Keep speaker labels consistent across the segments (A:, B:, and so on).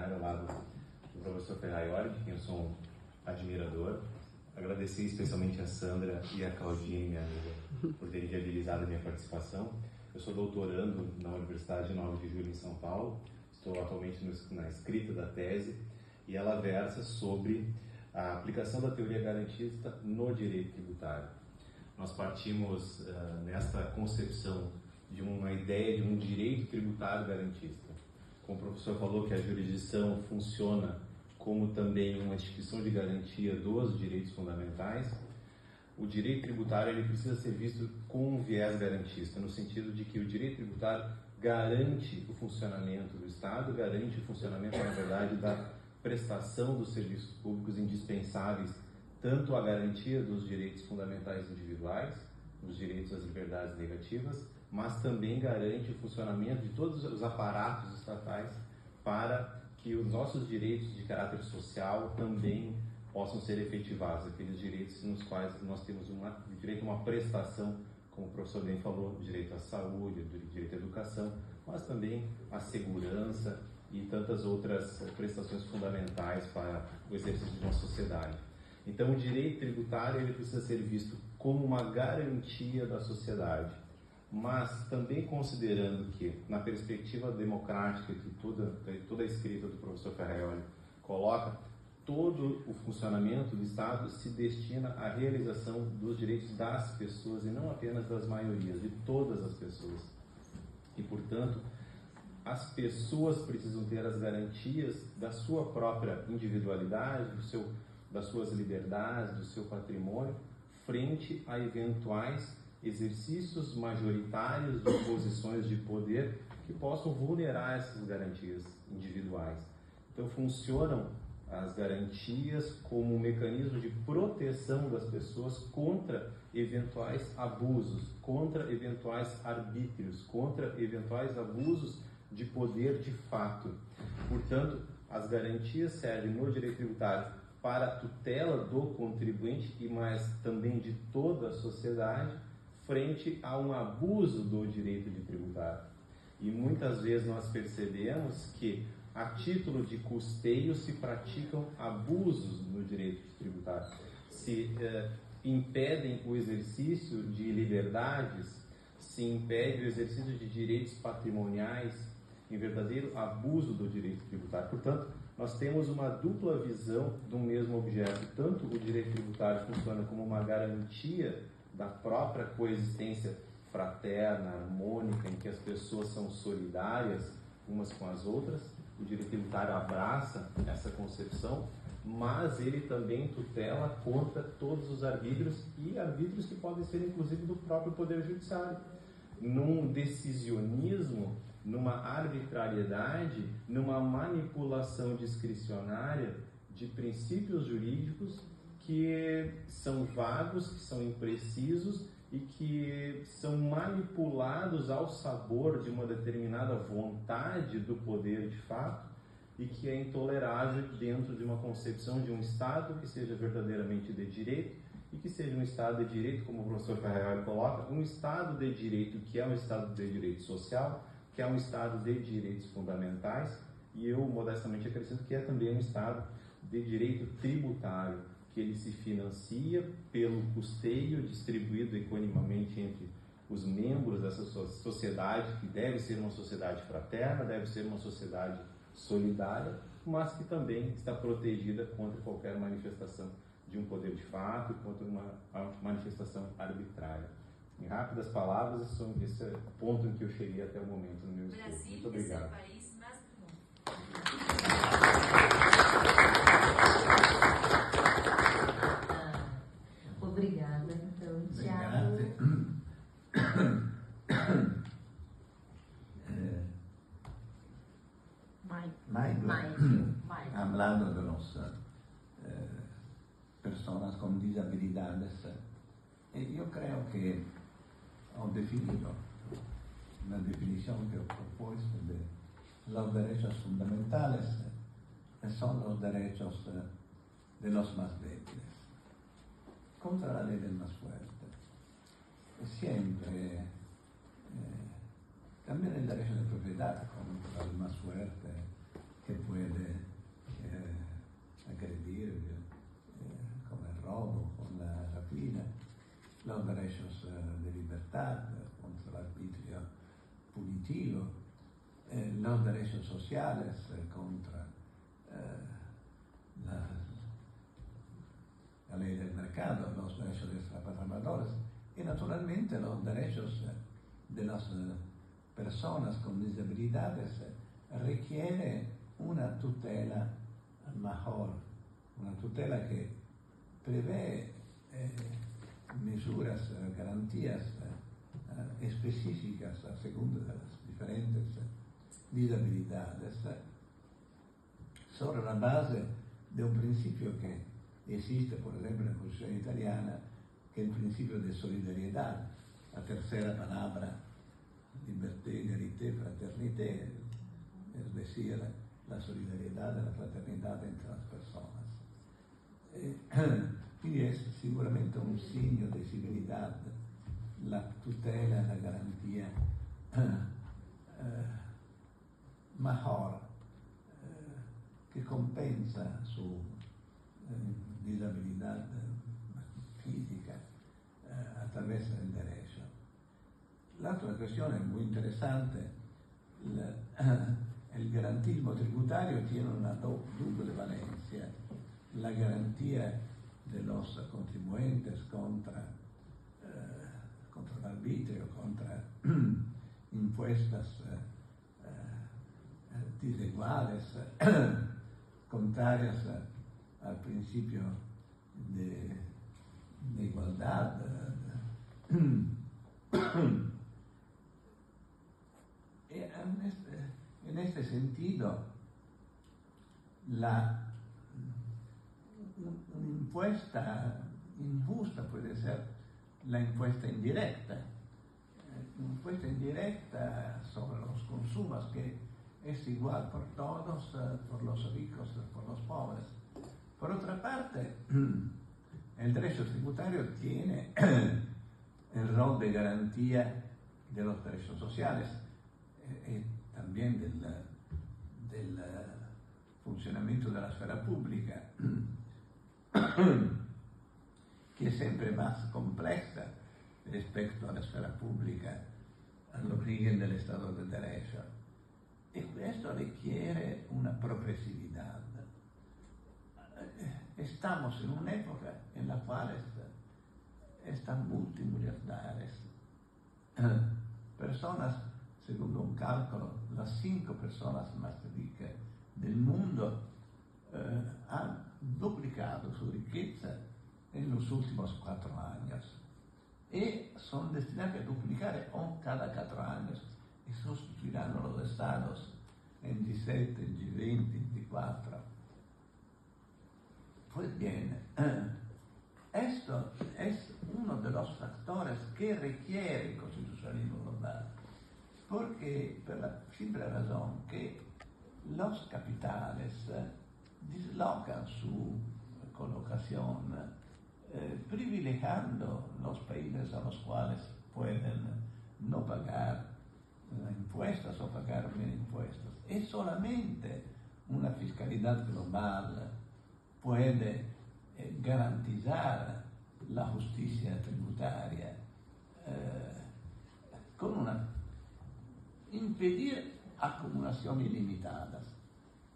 A: seminário ao lado do professor Ferraioli, de quem eu sou um admirador. Agradecer especialmente a Sandra e a Claudinha, minha amiga, por terem viabilizado a minha participação. Eu sou doutorando na Universidade de 9 de Julho, em São Paulo. Estou atualmente na escrita da tese e ela versa sobre a aplicação da teoria garantista no direito tributário. Nós partimos nesta concepção de uma ideia de um direito tributário garantista. Como o professor falou que a jurisdição funciona como também uma instituição de garantia dos direitos fundamentais, o direito tributário ele precisa ser visto com um viés garantista, no sentido de que o direito tributário garante o funcionamento do Estado, garante o funcionamento, na verdade, da prestação dos serviços públicos indispensáveis, tanto a garantia dos direitos fundamentais individuais, dos direitos às liberdades negativas, mas também garante o funcionamento de todos os aparatos estatais para que os nossos direitos de caráter social também possam ser efetivados, aqueles direitos nos quais nós temos direito a uma prestação, como o professor bem falou, direito à saúde, direito à educação, mas também à segurança e tantas outras prestações fundamentais para o exercício de uma sociedade. Então, o direito tributário ele precisa ser visto como uma garantia da sociedade, mas também considerando que, na perspectiva democrática que toda a escrita do professor Ferraioli coloca, todo o funcionamento do Estado se destina à realização dos direitos das pessoas e não apenas das maiorias, de todas as pessoas. E, portanto, as pessoas precisam ter as garantias da sua própria individualidade, das suas liberdades, do seu patrimônio, frente a eventuais exercícios majoritários de posições de poder que possam vulnerar essas garantias individuais. Então, funcionam as garantias como um mecanismo de proteção das pessoas contra eventuais abusos, contra eventuais arbítrios, contra eventuais abusos de poder de fato. Portanto, as garantias servem no direito tributário para a tutela do contribuinte e mais também de toda a sociedade frente a um abuso do direito de tributar. E muitas vezes nós percebemos que a título de custeio se praticam abusos no direito de tributar, se impedem o exercício de liberdades, se impede o exercício de direitos patrimoniais, em verdadeiro abuso do direito tributário. Portanto, nós temos uma dupla visão do mesmo objeto. Tanto o direito tributário funciona como uma garantia da própria coexistência fraterna, harmônica, em que as pessoas são solidárias umas com as outras. O direito tributário abraça essa concepção, mas ele também tutela contra todos os arbítrios e arbítrios que podem ser inclusive do próprio Poder Judiciário. Num decisionismo, numa arbitrariedade, numa manipulação discricionária de princípios jurídicos que são vagos, que são imprecisos e que são manipulados ao sabor de uma determinada vontade do poder de fato e que é intolerável dentro de uma concepção de um Estado que seja verdadeiramente de direito e que seja um Estado de direito, como o professor Ferraioli coloca, um Estado de direito que é um Estado de direito social, que é um Estado de direitos fundamentais, e eu modestamente acrescento que é também um Estado de direito tributário, que ele se financia pelo custeio distribuído equanimamente entre os membros dessa sociedade, que deve ser uma sociedade fraterna, deve ser uma sociedade solidária, mas que também está protegida contra qualquer manifestação de um poder de fato, contra uma manifestação arbitrária. Em rápidas palavras, esse é o ponto em que eu cheguei até o momento no meu estudo. Muito obrigado.
B: Obrigada, então, Tiago.
C: Michael, hablando de las personas con disabilidades, yo creo que ho definido una definición que he propuesto de los derechos fundamentales son los derechos de los más débiles, contra la ley del más fuerte. Siempre también el derecho de propiedad contra el más fuerte que puede los derechos de libertad contra el arbitrio punitivo, los derechos sociales contra la ley del mercado, los derechos de los trabajadores y naturalmente los derechos de las personas con disabilidades requiere una tutela mejor, una tutela que prevé misures, garantías específicas a según de las diferentes disabilidades sobre la base de un principio que existe, por ejemplo, en la Constitución italiana, que es el principio de solidaridad, la tercera palabra, liberté, égalité, fraternité, es decir, la solidaridad y la fraternidad entre las personas. Quindi es sicuramente un segno di civiltà, la tutela e la garantia mejor que compensa su disabilidad física a través del derecho. La otra cuestión es muy interesante. El garantismo tributario tiene una doble valencia. La garantía de los contribuyentes contra el arbitrio, contra impuestos desiguales, contrarias al principio de igualdad. En este sentido, un'imposta injusta puede ser la impuesta indirecta. Impuesta indirecta sobre los consumos que es igual por todos, por los ricos, por los pobres. Por otra parte, el derecho tributario tiene el rol de garantía de los derechos sociales y también del funcionamiento de la esfera pública, que es siempre más compleja respecto a la esfera pública, al origen del Estado de Derecho. Y esto requiere una progresividad. Estamos en un'epoca en la cual están multimiliardares. Personas, secondo un calcolo, las 5 personas más ricas del mundo han duplicado su riqueza en los últimos 4 años y son destinados a duplicar cada 4 años y sustituirán los estados en G7, en G20, en G4. Pues bien, esto es uno de los factores que requiere el constitucionalismo global, porque por la simple razón que los capitales dislocan su colocación privilegiando los países a los cuales pueden no pagar impuestos o pagar menos impuestos. Y solamente una fiscalidad global puede garantizar la justicia tributaria impedir acumulaciones ilimitadas.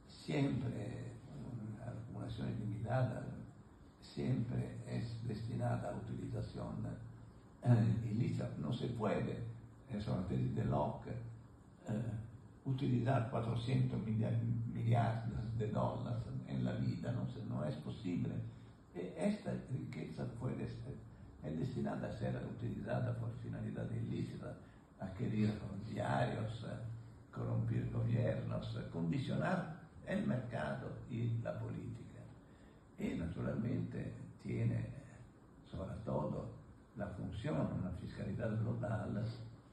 C: Siempre una acumulación ilimitada siempre es destinada a utilización ilícita. No se puede, es una tesis de Locke, utilizar 400 millardos de dólares en la vida, no es posible. Esta riqueza es destinada a ser utilizada por finalidad ilícita, adquirir diarios, corromper gobiernos, condicionar el mercado y la política. Y naturalmente tiene sobre todo la función, una fiscalidad global,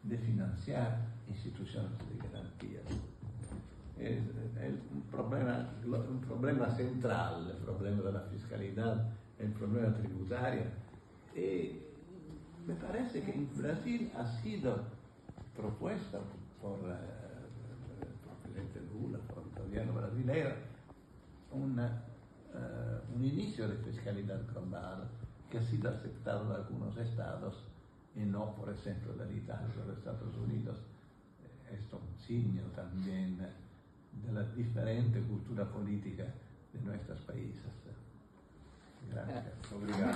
C: de financiar instituciones de garantías. Es un problema central, el problema de la fiscalidad, el problema tributario. Y me parece que en Brasil ha sido propuesta por el presidente Lula, por el gobierno brasileño, un inicio de fiscalidad global que ha sido aceptado de algunos estados y no, por ejemplo, de Italia o de Estados Unidos. Esto es un signo también de la diferente cultura política de nuestros países. Gracias.
A: Obrigado.